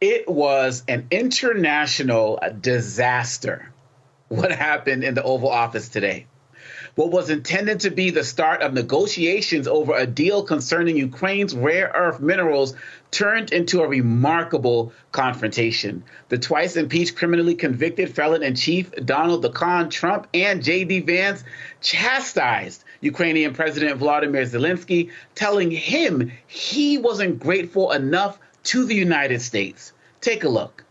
It was an international disaster what happened in the Oval Office today. What was intended to be the start of negotiations over a deal concerning Ukraine's rare earth minerals turned into a remarkable confrontation. The twice impeached, criminally convicted felon-in-chief Donald the Con Trump and J.D. Vance chastised Ukrainian President Vladimir Zelensky, telling him he wasn't grateful enough to the United States. Take a look.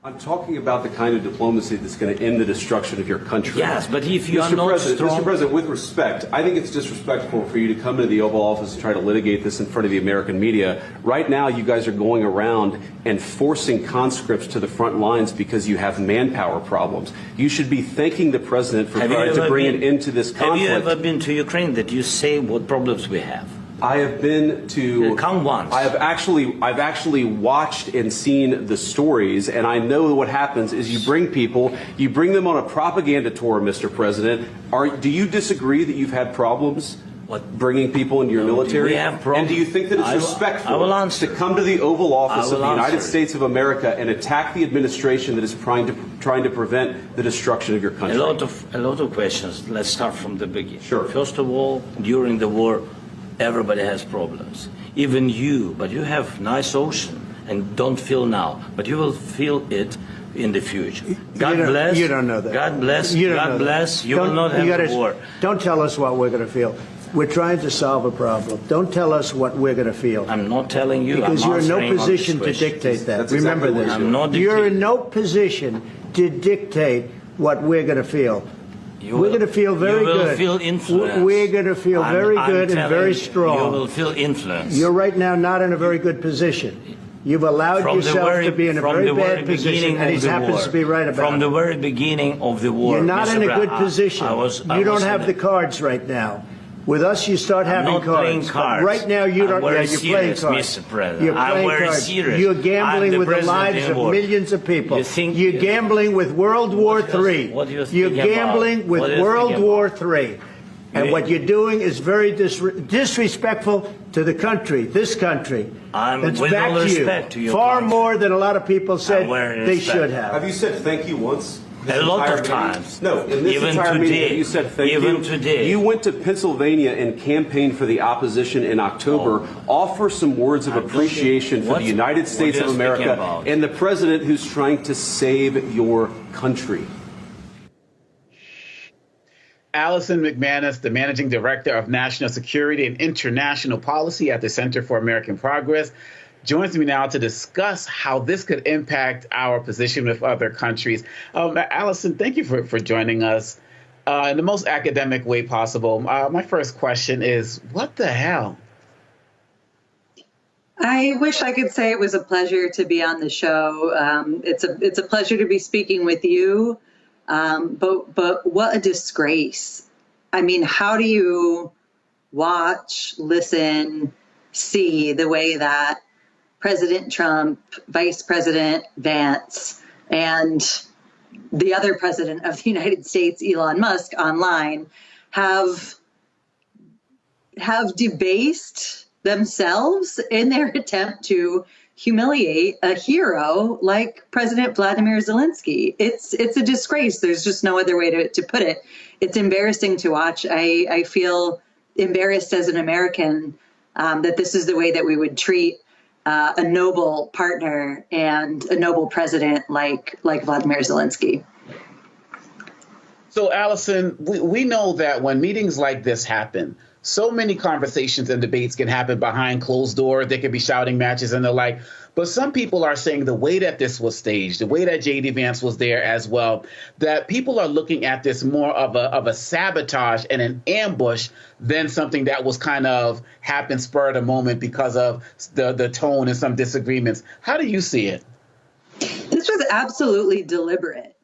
I'm talking about the kind of diplomacy that's going to end the destruction of your country. Yes, but if you are not strong... Mr. President, with respect, I think it's disrespectful for you to come into the Oval Office and try to litigate this in front of the American media. Right now, you guys are going around and forcing conscripts to the front lines because you have manpower problems. You should be thanking the President for trying to bring an end to this conflict. Have you ever been to Ukraine that you say what problems we have? I have been to. Come once. I've actually watched and seen the stories, and I know what happens is you bring them on a propaganda tour, Mr. President. Do you disagree that you've had problems bringing people into your military? We have problems. And do you think that it's respectful to come to the Oval Office of the United States of America and attack the administration that is trying to prevent the destruction of your country? A lot of questions. Let's start from the beginning. Sure. First of all, during the war, everybody has problems, even you, but you have nice ocean and don't feel now, but you will feel it in the future. God bless. You don't know that. God bless. God bless. You will not have a war. Don't tell us what we're going to feel. We're trying to solve a problem. Don't tell us what we're going to feel. I'm not telling you. Because you're in no position to dictate that. Remember this. You're in no position to dictate what we're going to feel. We're going to feel very good. You will feel influence. We're going to feel very good and very strong. You will feel influence. You're right now not in a very good position. You've allowed yourself to be in a very bad position, and he happens to be right about it. From the very beginning of the war. You're not in a good position. You don't have the cards right now. With us, you start having cards. Right now, you don't. Yeah, you're playing cards. Mr. President. You're playing cards. Serious. You're gambling with the lives of millions of people. You're gambling with World War III. You're gambling with World War III. And what you're doing is very disrespectful to the country, this country. That's back to you. Far more than a lot of people said they should have. Have you said thank you once? A lot of times. No, in this entire meeting, you said thank you. Even today. You went to Pennsylvania and campaigned for the opposition in October. Offer some words of appreciation for the United States of America and the president who's trying to save your country. Allison McManus, the Managing Director of National Security and International Policy at the Center for American Progress, joins me now to discuss how this could impact our position with other countries. Allison, thank you for joining us in the most academic way possible. My first question is, what the hell? I wish I could say it was a pleasure to be on the show. It's a pleasure to be speaking with you. But what a disgrace. I mean, how do you watch, listen, see the way that President Trump, Vice President Vance, and the other president of the United States, Elon Musk, online have debased themselves in their attempt to humiliate a hero like President Vladimir Zelensky? It's a disgrace. There's just no other way to put it. It's embarrassing to watch. I feel embarrassed as an American that this is the way that we would treat a noble partner and a noble president like Vladimir Zelensky. So, Allison, we know that when meetings like this happen, so many conversations and debates can happen behind closed doors. There could be shouting matches and the like. But some people are saying the way that this was staged, the way that J.D. Vance was there as well, that people are looking at this more of a sabotage and an ambush than something that was kind of happened spur of the moment because of the tone and some disagreements. How do you see it? This was absolutely deliberate.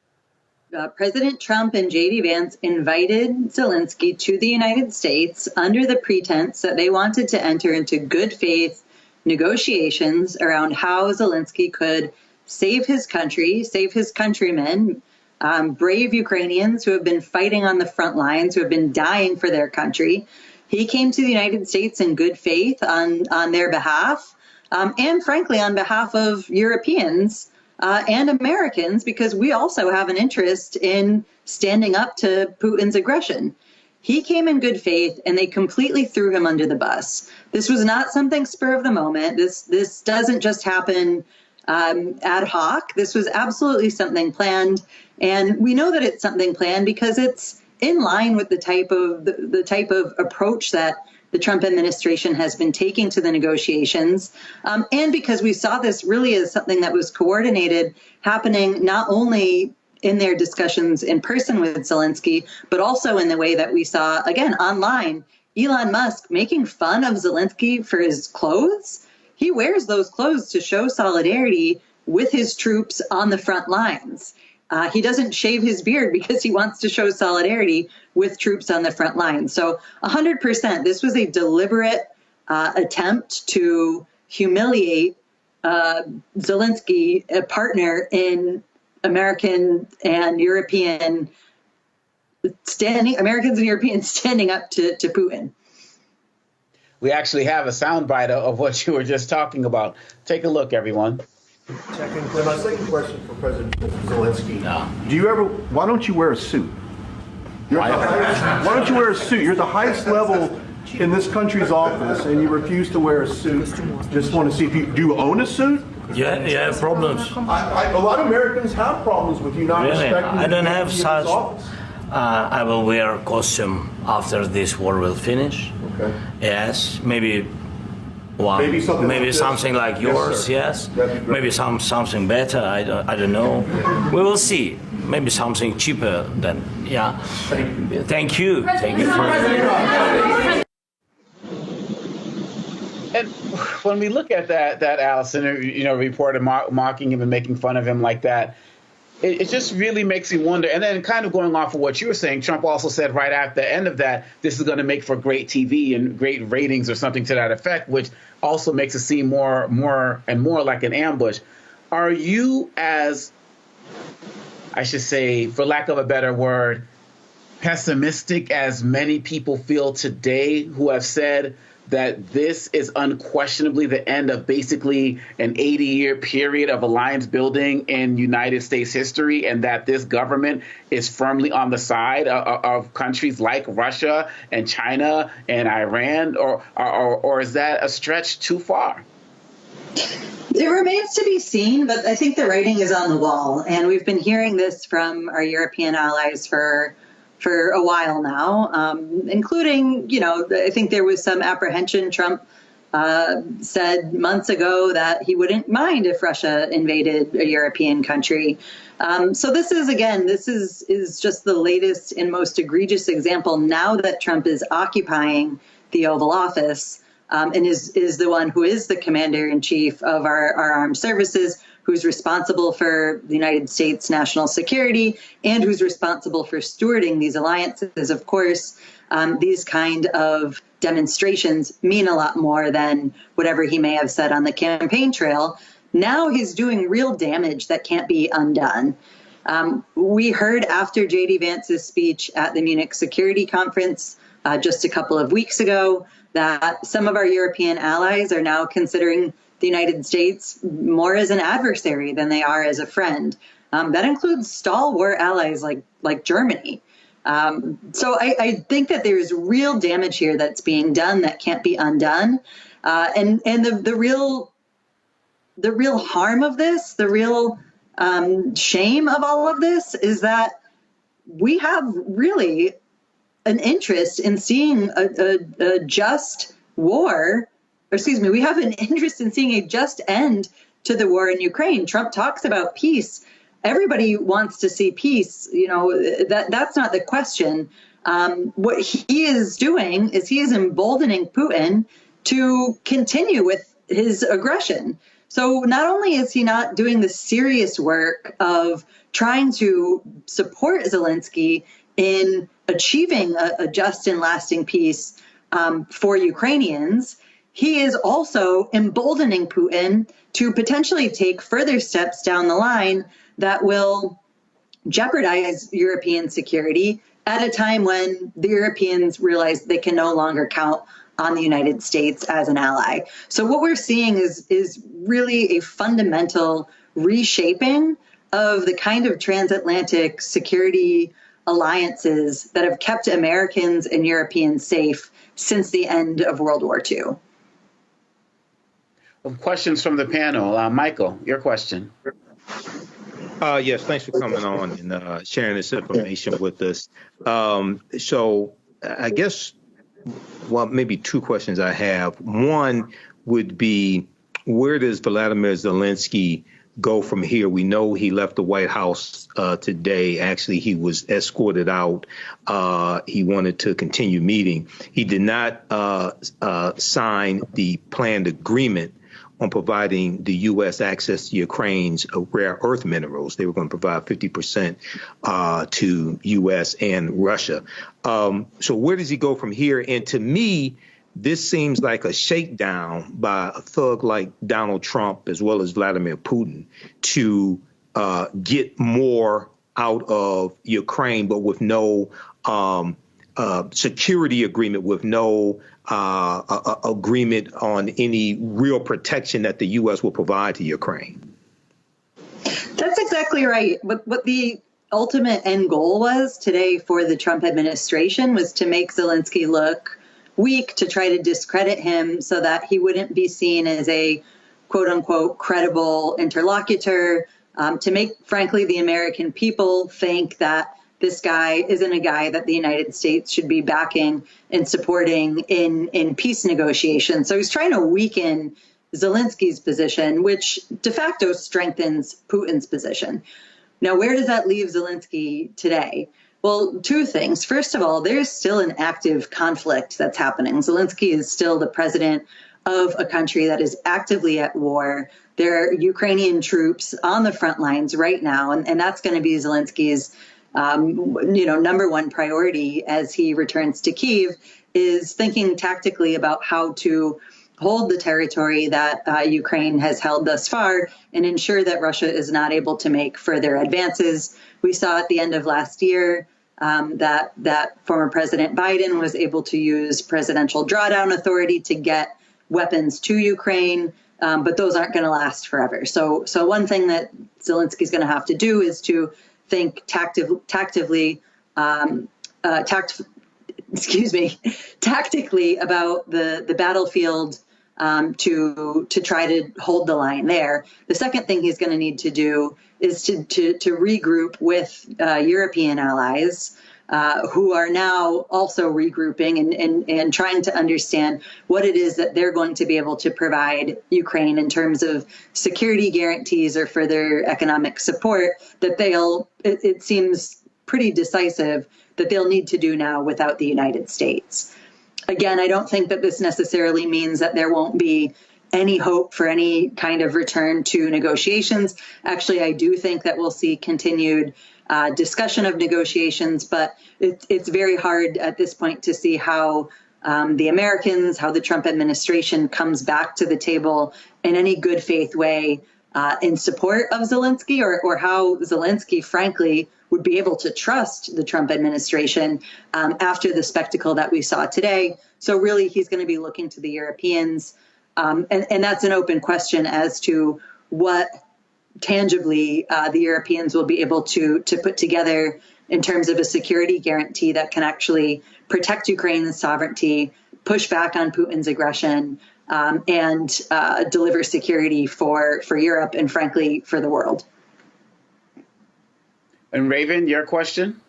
President Trump and J.D. Vance invited Zelensky to the United States under the pretense that they wanted to enter into good faith negotiations around how Zelensky could save his country, save his countrymen, brave Ukrainians who have been fighting on the front lines, who have been dying for their country. He came to the United States in good faith on their behalf. and frankly, on behalf of Europeans and Americans, because we also have an interest in standing up to Putin's aggression. He came in good faith, and they completely threw him under the bus. This was not something spur of the moment. This doesn't just happen ad hoc. This was absolutely something planned, and we know that it's something planned because it's in line with the type of approach that the Trump administration has been taking to the negotiations, and because we saw this really as something that was coordinated, happening not only in their discussions in person with Zelensky, but also in the way that we saw, again, online, Elon Musk making fun of Zelensky for his clothes. He wears those clothes to show solidarity with his troops on the front lines. He doesn't shave his beard because he wants to show solidarity with troops on the front lines. So 100%, this was a deliberate attempt to humiliate Zelensky, a partner in American and European Americans and Europeans standing up to Putin. We actually have a soundbite of what you were just talking about. Take a look, everyone. My second question for President Zelensky. Why don't you wear a suit? Why don't you wear a suit? You're at the highest level in this country's office, and you refuse to wear a suit. Just want to see if do you own a suit? Yeah, you have problems. A lot of Americans have problems with you not respecting. I don't have such. Office. I will wear a costume after this war will finish. Okay. Yes, maybe something like yours. Yes. Maybe something better. I don't know. We will see. Maybe something cheaper than. Yeah. Thank you. Thank you for. And when we look at that Allison, reporter mocking him and making fun of him like that, it just really makes me wonder. And then kind of going off of what you were saying, Trump also said right at the end of that, this is going to make for great TV and great ratings or something to that effect, which also makes it seem more and more like an ambush. Are you, as I should say, for lack of a better word, pessimistic as many people feel today who have said that this is unquestionably the end of basically an 80-year period of alliance building in United States history, and that this government is firmly on the side of countries like Russia and China and Iran, or is that a stretch too far? It remains to be seen, but I think the writing is on the wall, and we've been hearing this from our European allies for a while now, including, I think there was some apprehension. Trump said months ago that he wouldn't mind if Russia invaded a European country. So this is just the latest and most egregious example now that Trump is occupying the Oval Office and is the one who is the commander in chief of our armed services, who's responsible for the United States national security and who's responsible for stewarding these alliances. Of course, these kind of demonstrations mean a lot more than whatever he may have said on the campaign trail. Now he's doing real damage that can't be undone. We heard after J.D. Vance's speech at the Munich Security Conference just a couple of weeks ago that some of our European allies are now considering the United States more as an adversary than they are as a friend. That includes stalwart allies like Germany. So I think that there's real damage here that's being done that can't be undone. And the real harm of this, the real shame of all of this is that we have really an interest in seeing a just war. We have an interest in seeing a just end to the war in Ukraine. Trump talks about peace. Everybody wants to see peace. That's not the question. What he is doing is he is emboldening Putin to continue with his aggression. So not only is he not doing the serious work of trying to support Zelensky in achieving a just and lasting peace for Ukrainians, he is also emboldening Putin to potentially take further steps down the line that will jeopardize European security at a time when the Europeans realize they can no longer count on the United States as an ally. So what we're seeing is really a fundamental reshaping of the kind of transatlantic security alliances that have kept Americans and Europeans safe since the end of World War II. Questions from the panel. Michael, your question. Yes, thanks for coming on and sharing this information with us. So I guess, well, maybe two questions I have. One would be, where does Vladimir Zelensky go from here? We know he left the White House today. Actually, he was escorted out. He wanted to continue meeting. He did not sign the planned agreement on providing the U.S. access to Ukraine's rare earth minerals. They were going to provide 50% to U.S. and Russia. So where does he go from here? And to me, this seems like a shakedown by a thug like Donald Trump as well as Vladimir Putin to get more out of Ukraine, but with no security agreement, with no agreement on any real protection that the U.S. will provide to Ukraine. That's exactly right. What the ultimate end goal was today for the Trump administration was to make Zelensky look weak, to try to discredit him so that he wouldn't be seen as a quote unquote credible interlocutor, to make, frankly, the American people think that this guy isn't a guy that the United States should be backing and supporting in peace negotiations. So he's trying to weaken Zelensky's position, which de facto strengthens Putin's position. Now, where does that leave Zelensky today? Well, two things. First of all, there's still an active conflict that's happening. Zelensky is still the president of a country that is actively at war. There are Ukrainian troops on the front lines right now, and that's going to be Zelensky's number one priority as he returns to Kyiv, is thinking tactically about how to hold the territory that Ukraine has held thus far and ensure that Russia is not able to make further advances. We saw at the end of last year that former President Biden was able to use presidential drawdown authority to get weapons to Ukraine, but those aren't going to last forever. So one thing that Zelensky's going to have to do is to think tactically about the battlefield to try to hold the line there. The second thing he's going to need to do is to regroup with European allies who are now also regrouping and trying to understand what it is that they're going to be able to provide Ukraine in terms of security guarantees or further economic support that it seems pretty decisive that they'll need to do now without the United States. Again, I don't think that this necessarily means that there won't be any hope for any kind of return to negotiations. Actually, I do think that we'll see continued discussion of negotiations, but it's very hard at this point to see how the Americans, how the Trump administration comes back to the table in any good faith way in support of Zelensky, or how Zelensky, frankly, would be able to trust the Trump administration after the spectacle that we saw today. So really, he's going to be looking to the Europeans. And that's an open question as to what tangibly the Europeans will be able to put together in terms of a security guarantee that can actually protect Ukraine's sovereignty, push back on Putin's aggression, and deliver security for Europe and, frankly, for the world. And Raven, your question?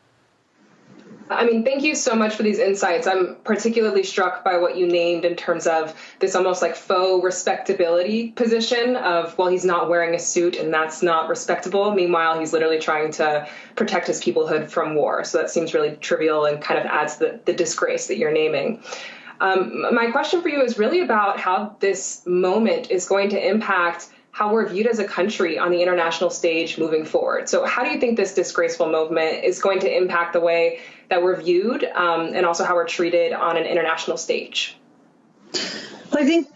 I mean, thank you so much for these insights. I'm particularly struck by what you named in terms of this almost like faux respectability position of, well, he's not wearing a suit and that's not respectable. Meanwhile, he's literally trying to protect his peoplehood from war. So that seems really trivial and kind of adds the disgrace that you're naming. My question for you is really about how this moment is going to impact how we're viewed as a country on the international stage moving forward. So how do you think this disgraceful movement is going to impact the way that we're viewed and also how we're treated on an international stage? Well, I think,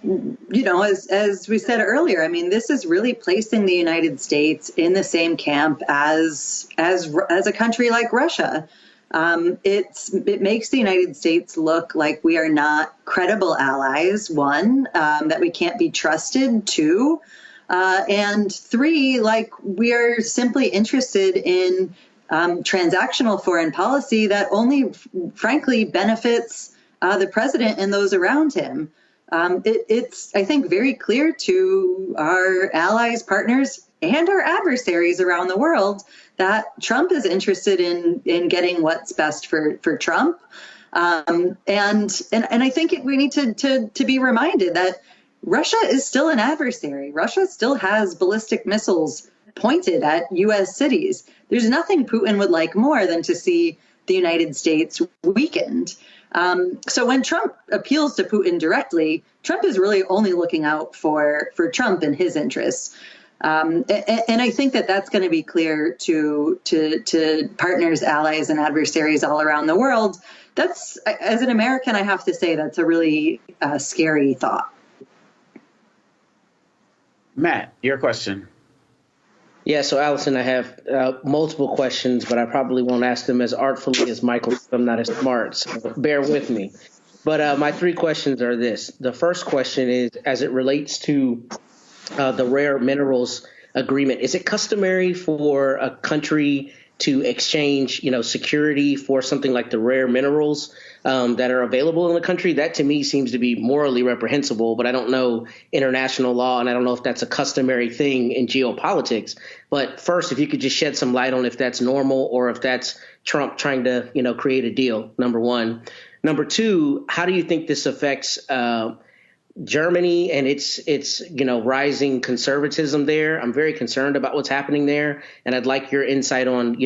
as we said earlier, I mean, this is really placing the United States in the same camp as a country like Russia. It makes the United States look like we are not credible allies, one, that we can't be trusted, two, and three, like we are simply interested in transactional foreign policy that only, frankly, benefits the president and those around him. It's, I think, very clear to our allies, partners, and our adversaries around the world that Trump is interested in getting what's best for Trump. And I think we need to be reminded that Russia is still an adversary. Russia still has ballistic missiles pointed at U.S. cities. There's nothing Putin would like more than to see the United States weakened. So when Trump appeals to Putin directly, Trump is really only looking out for Trump and his interests. And I think that that's going to be clear to partners, allies, and adversaries all around the world. That's, as an American, I have to say that's a really scary thought. Matt, your question. Yeah, so Allison, I have multiple questions, but I probably won't ask them as artfully as Michael. I'm not as smart, so bear with me. But my three questions are this. The first question is, as it relates to the rare minerals agreement, is it customary for a country to exchange, security for something like the rare minerals that are available in the country? That to me seems to be morally reprehensible, but I don't know international law, and I don't know if that's a customary thing in geopolitics. But first, if you could just shed some light on if that's normal or if that's Trump trying to, create a deal, number one. Number two, how do you think this affects Germany and its rising conservatism there? I'm very concerned about what's happening there, and I'd like your insight on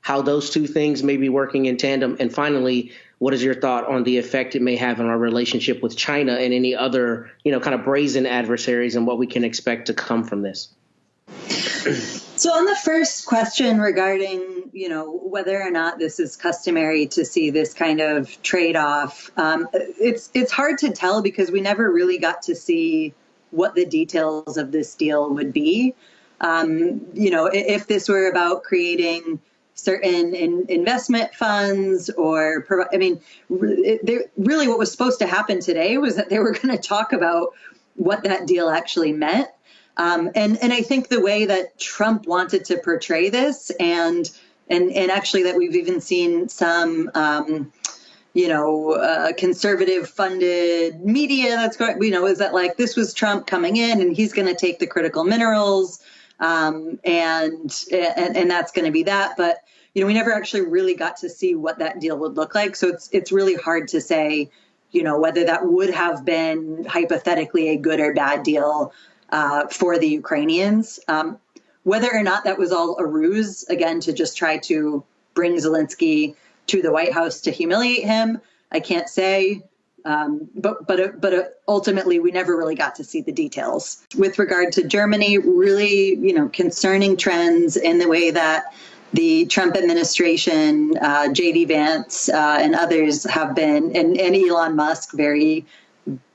how those two things may be working in tandem. And finally, what is your thought on the effect it may have on our relationship with China and any other kind of brazen adversaries, and what we can expect to come from this? So on the first question regarding, whether or not this is customary to see this kind of trade-off, it's hard to tell because we never really got to see what the details of this deal would be. If this were about creating certain investment funds or, really what was supposed to happen today was that they were going to talk about what that deal actually meant. And I think the way that Trump wanted to portray this and actually that we've even seen some, conservative funded media that's going, is that like this was Trump coming in and he's going to take the critical minerals and that's going to be that. But, we never actually really got to see what that deal would look like. So it's really hard to say, whether that would have been hypothetically a good or bad deal for the Ukrainians. Whether or not that was all a ruse, again, to just try to bring Zelensky to the White House to humiliate him, I can't say. But ultimately, we never really got to see the details. With regard to Germany, really, concerning trends in the way that the Trump administration, J.D. Vance and others have been, and Elon Musk very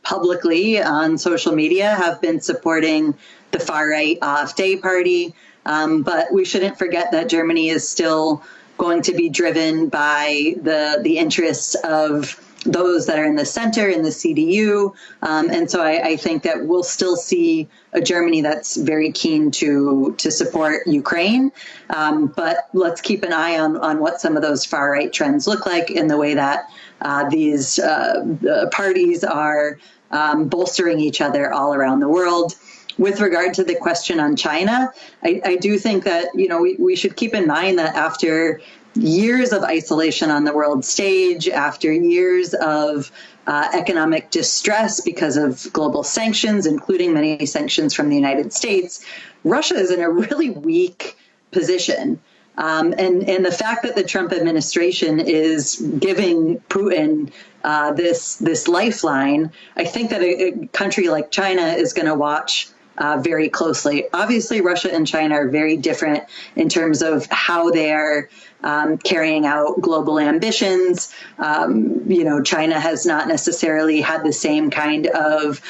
publicly on social media have been supporting the far-right AfD party. But we shouldn't forget that Germany is still going to be driven by the interests of those that are in the center, in the CDU. And so I think that we'll still see a Germany that's very keen to support Ukraine. But let's keep an eye on what some of those far-right trends look like in the way that these parties are bolstering each other all around the world. With regard to the question on China, I do think that, we should keep in mind that after years of isolation on the world stage, after years of economic distress because of global sanctions, including many sanctions from the United States, Russia is in a really weak position. And the fact that the Trump administration is giving Putin this lifeline, I think that a country like China is going to watch very closely. Obviously, Russia and China are very different in terms of how they're carrying out global ambitions. China has not necessarily had the same kind of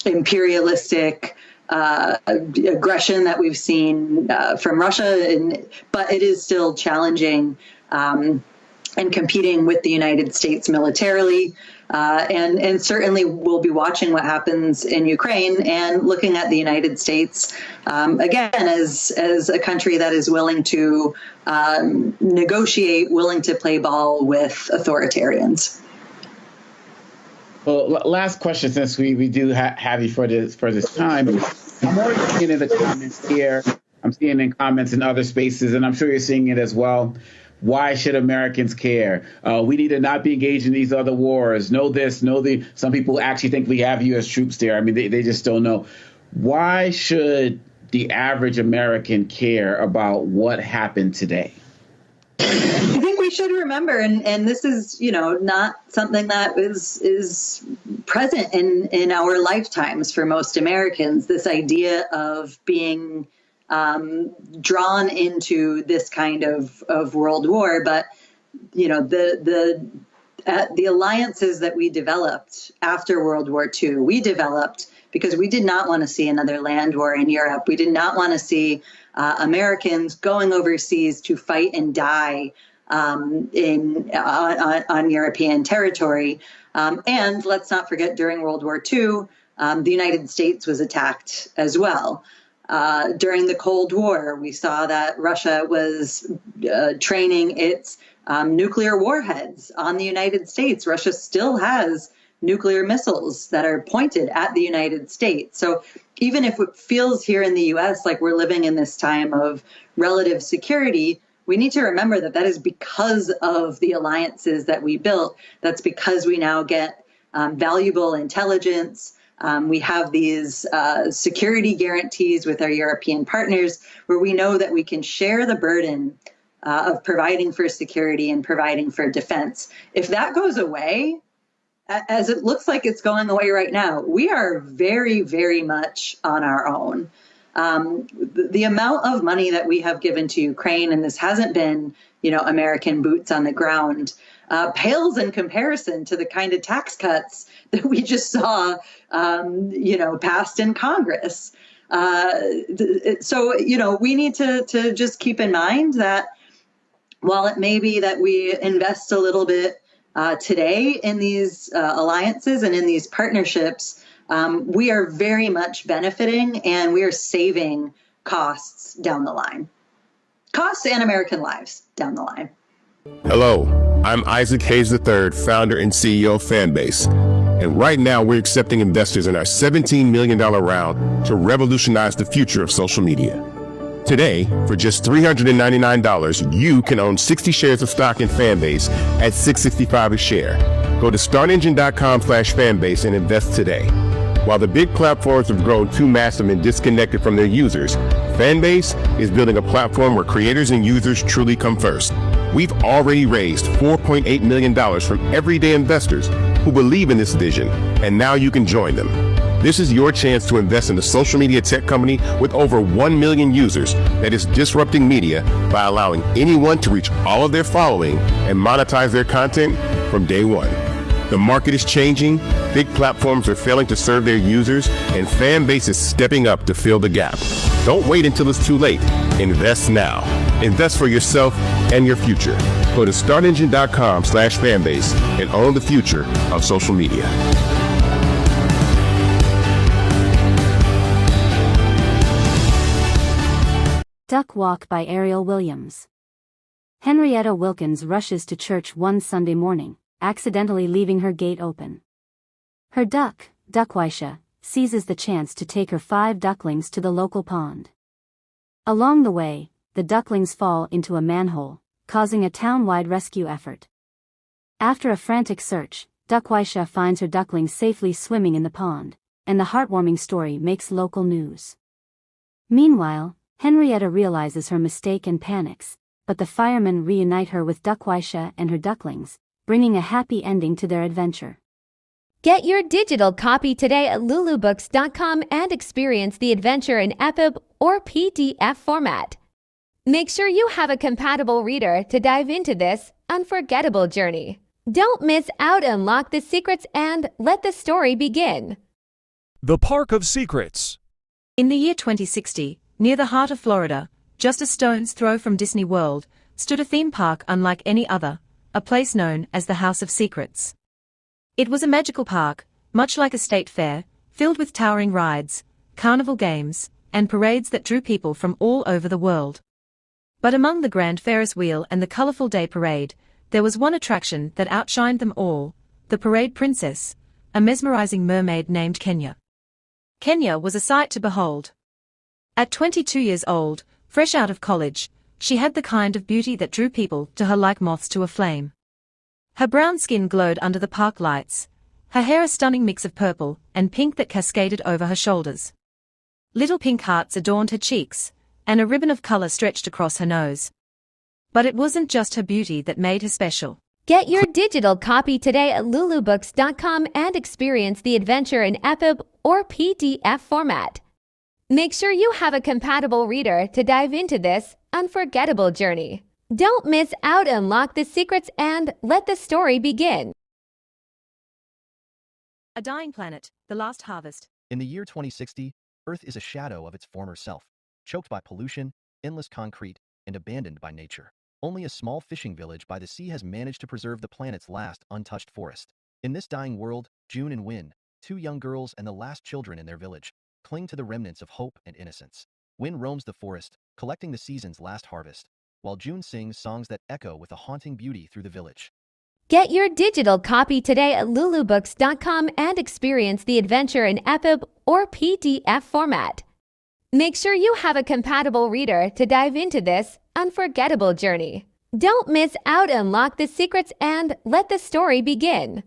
imperialistic aggression that we've seen from Russia, but it is still challenging and competing with the United States militarily. And certainly we'll be watching what happens in Ukraine and looking at the United States, again, as a country that is willing to negotiate, willing to play ball with authoritarians. Well, last question, since we do have you for this time. I'm already seeing in the comments here. I'm seeing in comments in other spaces, and I'm sure you're seeing it as well. Why should Americans care? We need to not be engaged in these other wars. Know this, know the. Some people actually think we have U.S. troops there. I mean, they just don't know. Why should the average American care about what happened today? I think we should remember, and this is, not something that is present in our lifetimes for most Americans, this idea of being drawn into this kind of world war. But, the alliances that we developed after World War II, we developed because we did not want to see another land war in Europe. We did not want to see Americans going overseas to fight and die on European territory. And let's not forget, during World War II, the United States was attacked as well. During the Cold War, we saw that Russia was training its nuclear warheads on the United States. Russia still has nuclear missiles that are pointed at the United States. So even if it feels here in the U.S. like we're living in this time of relative security, we need to remember that is because of the alliances that we built. That's because we now get valuable intelligence. We have these security guarantees with our European partners where we know that we can share the burden of providing for security and providing for defense. If that goes away, as it looks like it's going away right now, we are very, very much on our own. The amount of money that we have given to Ukraine, and this hasn't been, American boots on the ground, pales in comparison to the kind of tax cuts that we just saw, passed in Congress. So, we need to just keep in mind that while it may be that we invest a little bit today in these alliances and in these partnerships, we are very much benefiting and we are saving costs down the line. Costs and American lives down the line. Hello, I'm Isaac Hayes III, founder and CEO of Fanbase. And right now we're accepting investors in our $17 million round to revolutionize the future of social media. Today, for just $399, you can own 60 shares of stock in Fanbase at $6.65 a share. Go to startengine.com/fanbase and invest today. While the big platforms have grown too massive and disconnected from their users, Fanbase is building a platform where creators and users truly come first. We've already raised $4.8 million from everyday investors who believe in this vision, and now you can join them. This is your chance to invest in a social media tech company with over 1 million users that is disrupting media by allowing anyone to reach all of their following and monetize their content from day one. The market is changing, big platforms are failing to serve their users, and Fanbase is stepping up to fill the gap. Don't wait until it's too late. Invest now. Invest for yourself and your future. Go to startengine.com/fanbase and own the future of social media. Duck Walk by Ariel Williams. Henrietta Wilkins rushes to church one Sunday morning, accidentally leaving her gate open. Her duck, Duckwaisha, seizes the chance to take her 5 ducklings to the local pond. Along the way, the ducklings fall into a manhole, causing a town-wide rescue effort. After a frantic search, Duckwaisha finds her ducklings safely swimming in the pond, and the heartwarming story makes local news. Meanwhile, Henrietta realizes her mistake and panics, but the firemen reunite her with Duckwaisha and her ducklings, bringing a happy ending to their adventure. Get your digital copy today at lulubooks.com and experience the adventure in EPUB or PDF format. Make sure you have a compatible reader to dive into this unforgettable journey. Don't miss out, unlock the secrets, and let the story begin. The Park of Secrets. In the year 2060, near the heart of Florida, just a stone's throw from Disney World, stood a theme park unlike any other, a place known as the House of Secrets. It was a magical park, much like a state fair, filled with towering rides, carnival games, and parades that drew people from all over the world. But among the grand Ferris wheel and the colorful day parade, there was one attraction that outshined them all, the parade princess, a mesmerizing mermaid named Kenya. Kenya was a sight to behold. At 22 years old, fresh out of college, she had the kind of beauty that drew people to her like moths to a flame. Her brown skin glowed under the park lights, her hair a stunning mix of purple and pink that cascaded over her shoulders. Little pink hearts adorned her cheeks, and a ribbon of color stretched across her nose. But it wasn't just her beauty that made her special. Get your digital copy today at lulubooks.com and experience the adventure in EPUB or PDF format. Make sure you have a compatible reader to dive into this unforgettable journey. Don't miss out, unlock the secrets, and let the story begin. A dying planet, the last harvest. In the year 2060, Earth is a shadow of its former self, choked by pollution, endless concrete, and abandoned by nature. Only a small fishing village by the sea has managed to preserve the planet's last untouched forest. In this dying world, June and Win, two young girls and the last children in their village, cling to the remnants of hope and innocence. Win roams the forest, collecting the season's last harvest, while June sings songs that echo with a haunting beauty through the village. Get your digital copy today at lulubooks.com and experience the adventure in EPUB or PDF format. Make sure you have a compatible reader to dive into this unforgettable journey. Don't miss out, unlock the secrets, and let the story begin.